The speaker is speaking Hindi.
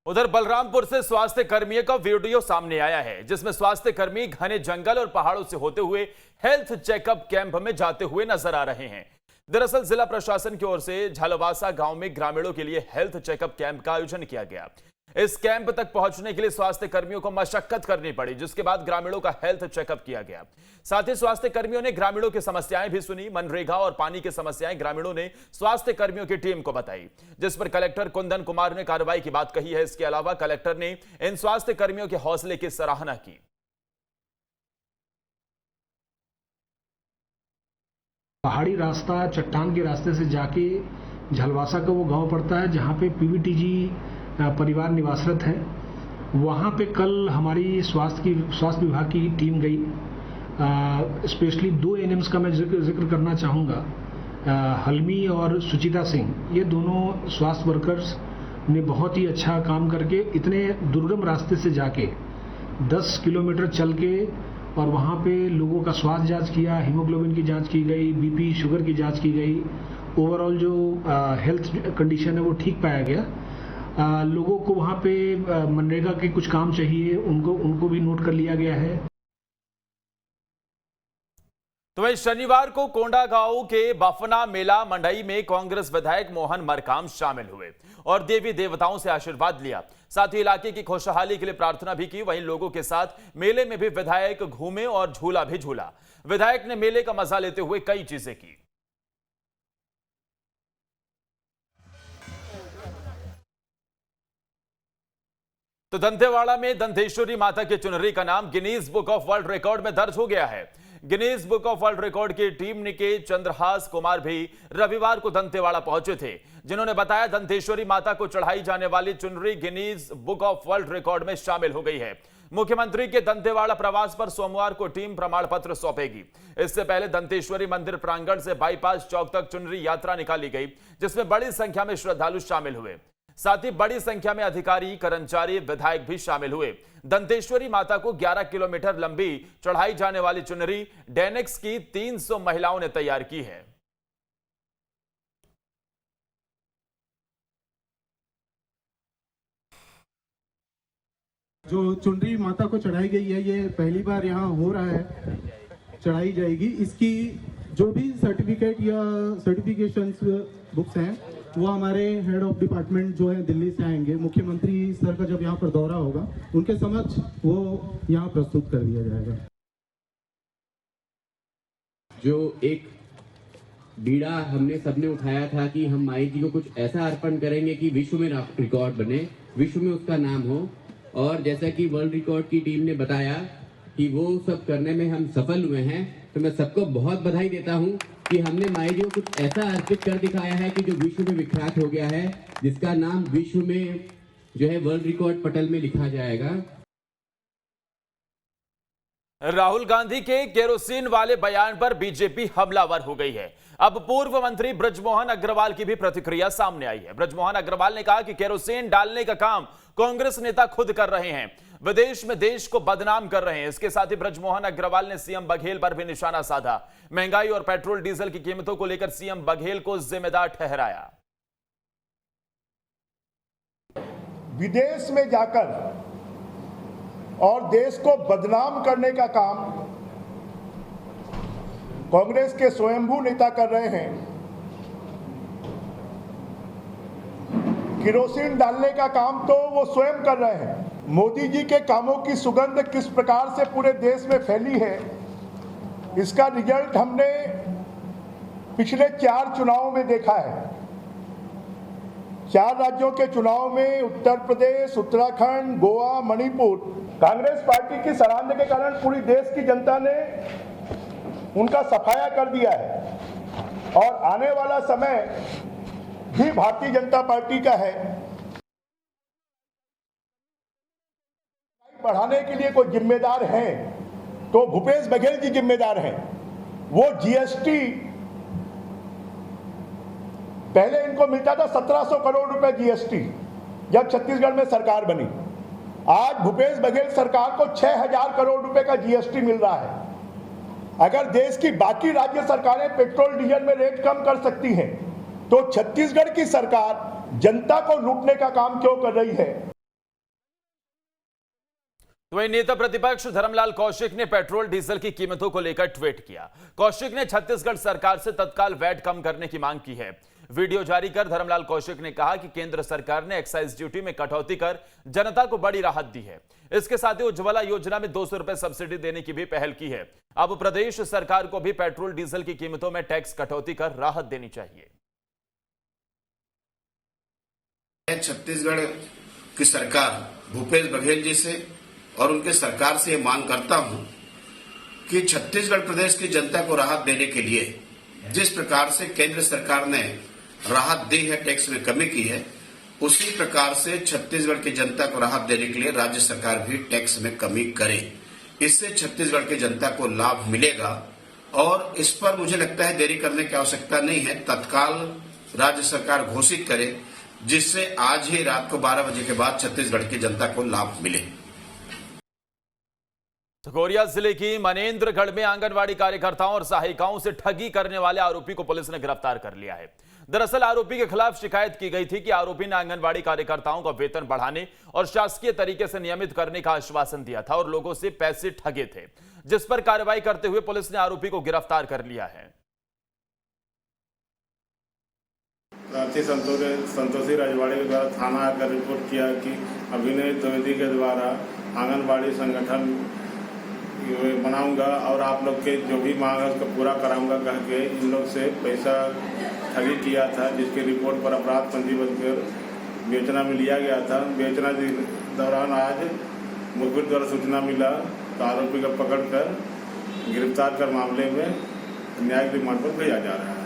उधर बलरामपुर से स्वास्थ्य कर्मियों का वीडियो सामने आया है, जिसमें स्वास्थ्य कर्मी घने जंगल और पहाड़ों से होते हुए हेल्थ चेकअप कैंप में जाते हुए नजर आ रहे हैं। दरअसल जिला प्रशासन की ओर से झलवासा गांव में ग्रामीणों के लिए हेल्थ चेकअप कैंप का आयोजन किया गया। इस कैंप तक पहुंचने के लिए स्वास्थ्य कर्मियों को मशक्कत करनी पड़ी, जिसके बाद ग्रामीणों का हेल्थ चेकअप किया गया। साथ ही स्वास्थ्य कर्मियों ने ग्रामीणों की समस्याएं भी सुनी। मनरेगा और पानी की समस्याएं ग्रामीणों ने स्वास्थ्य कर्मियों की टीम को बताई, जिस पर कलेक्टर कुंदन कुमार ने कार्रवाई की बात कही है। इसके अलावा कलेक्टर ने इन स्वास्थ्य कर्मियों के हौसले की सराहना की। पहाड़ी रास्ता चट्टान के रास्ते से जाके झलवासा का वो गांव पड़ता है, जहाँ पे पीवीटीजी परिवार निवासरत है। वहाँ पे कल हमारी स्वास्थ्य विभाग की टीम गई। स्पेशली 2 एएनएम्स का मैं जिक्र करना चाहूँगा। हलमी और सुचिता सिंह, ये दोनों स्वास्थ्य वर्कर्स ने बहुत ही अच्छा काम करके इतने दुर्गम रास्ते से जाके 10 किलोमीटर चल के और वहाँ पे लोगों का स्वास्थ्य जांच किया, हीमोग्लोबिन की जांच की गई, बीपी शुगर की जांच की गई। ओवरऑल जो हेल्थ कंडीशन है वो ठीक पाया गया। लोगों को वहाँ पे मनरेगा के कुछ काम चाहिए, उनको भी नोट कर लिया गया है। तो वहीं शनिवार को कोंडागांव के बफना मेला मंडई में कांग्रेस विधायक मोहन मरकाम शामिल हुए और देवी देवताओं से आशीर्वाद लिया। साथ ही इलाके की खुशहाली के लिए प्रार्थना भी की। वहीं लोगों के साथ मेले में भी विधायक घूमे और झूला भी झूला। विधायक ने मेले का मजा लेते हुए कई चीजें की। तो दंतेवाड़ा में दंतेश्वरी माता की चुनरी का नाम Guinness book of world record में दर्ज हो गया है। Guinness book of world record की टीम के चंद्रहास कुमार भी रविवार को दंतेवाड़ा पहुंचे थे, जिन्होंने बताया दंतेश्वरी माता को चढ़ाई जाने वाली चुनरी Guinness book of world record में शामिल हो गई है। मुख्यमंत्री के दंतेवाड़ा प्रवास पर सोमवार को टीम प्रमाण पत्र सौंपेगी। इससे पहले दंतेश्वरी मंदिर प्रांगण से बाईपास चौक तक चुनरी यात्रा निकाली गई, जिसमें बड़ी संख्या में श्रद्धालु शामिल हुए। साथ ही बड़ी संख्या में अधिकारी, कर्मचारी, विधायक भी शामिल हुए। दंतेश्वरी माता को 11 किलोमीटर लंबी चढ़ाई जाने वाली चुनरी डेनेक्स की 300 महिलाओं ने तैयार की है। जो चुनरी माता को चढ़ाई गई है, ये पहली बार यहाँ हो रहा है, चढ़ाई जाएगी। इसकी जो भी सर्टिफिकेट या सर्टिफिकेशंस बुक्स हैं, वो हमारे हेड ऑफ डिपार्टमेंट जो है दिल्ली से आएंगे। मुख्यमंत्री सर का जब यहाँ पर दौरा होगा, उनके समक्ष वो यहाँ प्रस्तुत कर दिया जाएगा। जो एक बीड़ा हमने सबने उठाया था कि हम माई जी को कुछ ऐसा अर्पण करेंगे कि विश्व में रिकॉर्ड बने, विश्व में उसका नाम हो। और जैसा कि वर्ल्ड रिकॉर्ड की टीम ने बताया कि वो सब करने में हम सफल हुए हैं, तो मैं सबको बहुत बधाई देता हूँ कि हमने माई जी को कुछ ऐसा अर्पित कर दिखाया है कि जो विश्व में विख्यात हो गया है, जिसका नाम विश्व में जो है वर्ल्ड रिकॉर्ड पटल में लिखा जाएगा। राहुल गांधी के केरोसिन वाले बयान पर बीजेपी हमलावर हो गई है। अब पूर्व मंत्री बृजमोहन अग्रवाल की भी प्रतिक्रिया सामने आई है। बृजमोहन अग्रवाल ने कहा कि केरोसिन डालने का काम कांग्रेस नेता खुद कर रहे हैं, विदेश में देश को बदनाम कर रहे हैं। इसके साथ ही बृजमोहन अग्रवाल ने सीएम बघेल पर भी निशाना साधा। महंगाई और पेट्रोल डीजल की कीमतों को लेकर सीएम बघेल को जिम्मेदार ठहराया। विदेश में जाकर और देश को बदनाम करने का काम कांग्रेस के स्वयंभू नेता कर रहे हैं। केरोसिन डालने का काम तो वो स्वयं कर रहे हैं। मोदी जी के कामों की सुगंध किस प्रकार से पूरे देश में फैली है, इसका रिजल्ट हमने पिछले 4 चुनावों में देखा है। 4 राज्यों के चुनाव में उत्तर प्रदेश, उत्तराखंड, गोवा, मणिपुर, कांग्रेस पार्टी की सराहना के कारण पूरी देश की जनता ने उनका सफाया कर दिया है। और आने वाला समय भी भारतीय जनता पार्टी का है। बढ़ाने के लिए कोई जिम्मेदार हैं तो भूपेश बघेल जी जिम्मेदार हैं। वो जीएसटी पहले इनको मिलता था 1700 करोड़ रुपए जीएसटी, जब छत्तीसगढ़ में सरकार बनी। आज भूपेश बघेल सरकार को 6000 करोड़ रुपए का जीएसटी मिल रहा है। अगर देश की बाकी राज्य सरकारें पेट्रोल डीजल में रेट कम कर सकती हैं, तो छत्तीसगढ़ की सरकार जनता को लूटने का काम क्यों कर रही है? तो वहीं नेता प्रतिपक्ष धर्मलाल कौशिक ने पेट्रोल डीजल की कीमतों को लेकर ट्वीट किया। कौशिक ने छत्तीसगढ़ सरकार से तत्काल वैट कम करने की मांग की है। वीडियो जारी कर धर्मलाल कौशिक ने कहा कि केंद्र सरकार ने एक्साइज ड्यूटी में कटौती कर जनता को बड़ी राहत दी है। इसके साथ ही उज्ज्वला योजना में 200 रुपए सब्सिडी देने की भी पहल की है। अब प्रदेश सरकार को भी पेट्रोल डीजल की कीमतों में टैक्स कटौती कर राहत देनी चाहिए। छत्तीसगढ़ की सरकार भूपेश बघेल जी से और उनके सरकार से ये मांग करता हूं कि छत्तीसगढ़ प्रदेश की जनता को राहत देने के लिए जिस प्रकार से केंद्र सरकार ने राहत दी है, टैक्स में कमी की है, उसी प्रकार से छत्तीसगढ़ की जनता को राहत देने के लिए राज्य सरकार भी टैक्स में कमी करे। इससे छत्तीसगढ़ की जनता को लाभ मिलेगा और इस पर मुझे लगता है देरी करने की आवश्यकता नहीं है। तत्काल राज्य सरकार घोषित करे जिससे आज ही रात को 12 बजे के बाद छत्तीसगढ़ की जनता को लाभ मिले। कोरिया जिले की मनेन्द्रगढ़ में आंगनवाड़ी कार्यकर्ताओं और सहायिकाओं से ठगी करने वाले आरोपी को पुलिस ने गिरफ्तार कर लिया है। दरअसल आरोपी के खिलाफ शिकायत की गई थी कि आरोपी ने आंगनवाड़ी कार्यकर्ताओं का वेतन बढ़ाने और शासकीय तरीके से नियमित करने का आश्वासन दिया था और लोगों से पैसे ठगे थे, जिस पर कार्रवाई करते हुए पुलिस ने आरोपी को गिरफ्तार कर लिया है। संतोषी रजवाड़ी के द्वारा थाना आकर रिपोर्ट किया कि अभिनय द्विवेदी के द्वारा आंगनबाड़ी संगठन बनाऊंगा और आप लोग के जो भी मांग है उसको पूरा कराऊंगा कह के इन लोग से पैसा ठगी किया था, जिसकी रिपोर्ट पर अपराध पंजीबद्ध कर बेचना में लिया गया था। बेचना के दौरान आज मुखबिर द्वारा सूचना मिला तो आरोपी को पकड़कर गिरफ्तार कर मामले में न्यायिक रिमांड पर भेजा जा रहा है।